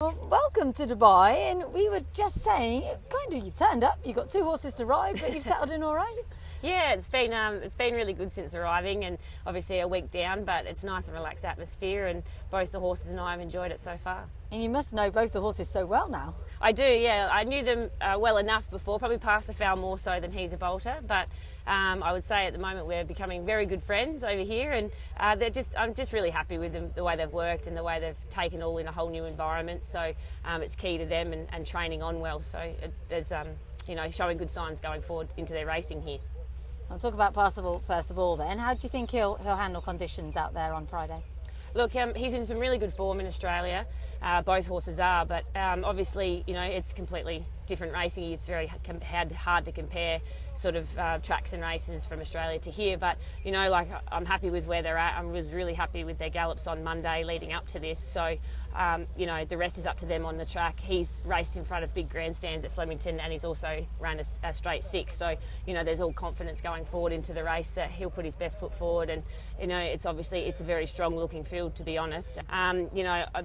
Well, welcome to Dubai, and we were just saying, you turned up, you got 2 horses to ride, but you've settled in all right? Yeah, it's been really good since arriving, and obviously a week down, but it's a nice and relaxed atmosphere, and both the horses and I have enjoyed it so far. And you must know both the horses so well now. I do, yeah. I knew them well enough before, probably Parsifal more so than he's a Balter, but I would say at the moment we're becoming very good friends over here, and I'm just really happy with them, the way they've worked and the way they've taken all in a whole new environment. So it's key to them and training on well. So there's showing good signs going forward into their racing here. I'll talk about Parsifal first of all then. How do you think he'll handle conditions out there on Friday? Look, he's in some really good form in Australia. Both horses are, but obviously, it's completely different racing. It's very hard to compare sort of tracks and races from Australia to here. But, I'm happy with where they're at. I was really happy with their gallops on Monday leading up to this. So, the rest is up to them on the track. He's raced in front of big grandstands at Flemington, and he's also run a straight 6. So, there's all confidence going forward into the race that he'll put his best foot forward. And, it's a very strong looking field, to be honest.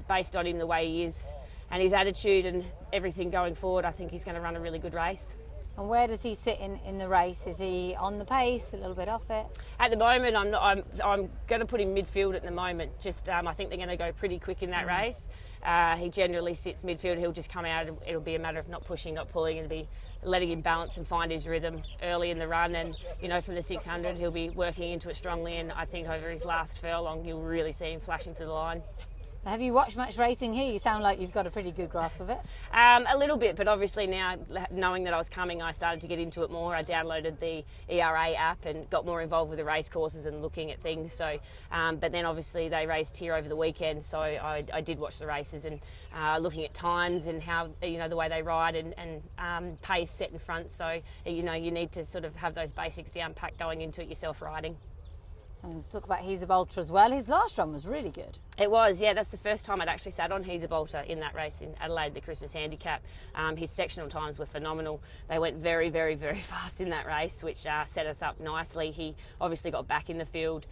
Based on him the way he is and his attitude and everything going forward, I think he's going to run a really good race. And where does he sit in the race? Is he on the pace, a little bit off it? At the moment, I'm going to put him midfield at the moment. I think they're going to go pretty quick in that race. He generally sits midfield. He'll just come out. It'll be a matter of not pushing, not pulling. It'll be letting him balance and find his rhythm early in the run. And, from the 600, he'll be working into it strongly. And I think over his last furlong, you'll really see him flashing to the line. Have you watched much racing here? You sound like you've got a pretty good grasp of it. A little bit, but obviously now, knowing that I was coming, I started to get into it more. I downloaded the ERA app and got more involved with the race courses and looking at things. So, but then obviously they raced here over the weekend, so I did watch the races and looking at times and how, the way they ride and pace set in front. So, you need to sort of have those basics down packed going into it yourself riding. And talk about He's a Balter as well. His last run was really good. It was, yeah. That's the first time I'd actually sat on He's a Balter in that race in Adelaide, the Christmas handicap. His sectional times were phenomenal. They went very, very, very fast in that race, which set us up nicely. He obviously got back in the field.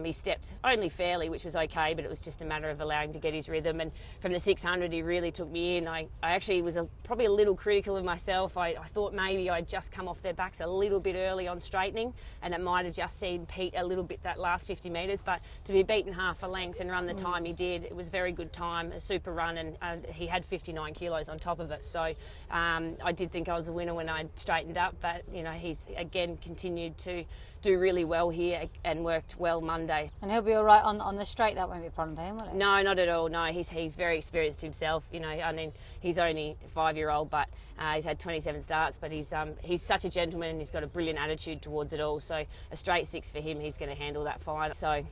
He stepped only fairly, which was okay, but it was just a matter of allowing to get his rhythm. And from the 600, he really took me in. I actually was probably a little critical of myself. I thought maybe I'd just come off their backs a little bit early on straightening, and it might have just seen Pete a little bit that last 50 metres, but to be beaten half a length and run the time he did, it was a very good time, a super run, and he had 59 kilos on top of it. So I did think I was the winner when I straightened up, but he's again continued to do really well here and worked well Monday. And he'll be all right on the straight. That won't be a problem for him, will it? No, not at all. No, he's very experienced himself. He's only a 5-year-old, but he's had 27 starts. But he's such a gentleman, and he's got a brilliant attitude towards it all. So a straight 6 for him, he's going to handle that fine. So.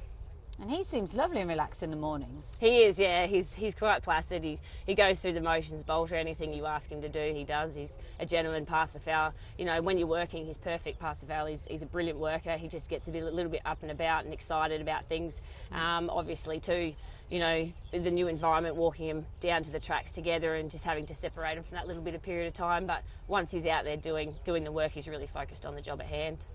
And he seems lovely and relaxed in the mornings. He is, yeah. He's quite placid. He goes through the motions, Balter. Anything you ask him to do, he does. He's a gentleman. Parsifal, when you're working, he's perfect. Parsifal, he's a brilliant worker. He just gets a little bit up and about and excited about things. Obviously, too, the new environment, walking him down to the tracks together and just having to separate him from that little bit of period of time. But once he's out there doing the work, he's really focused on the job at hand.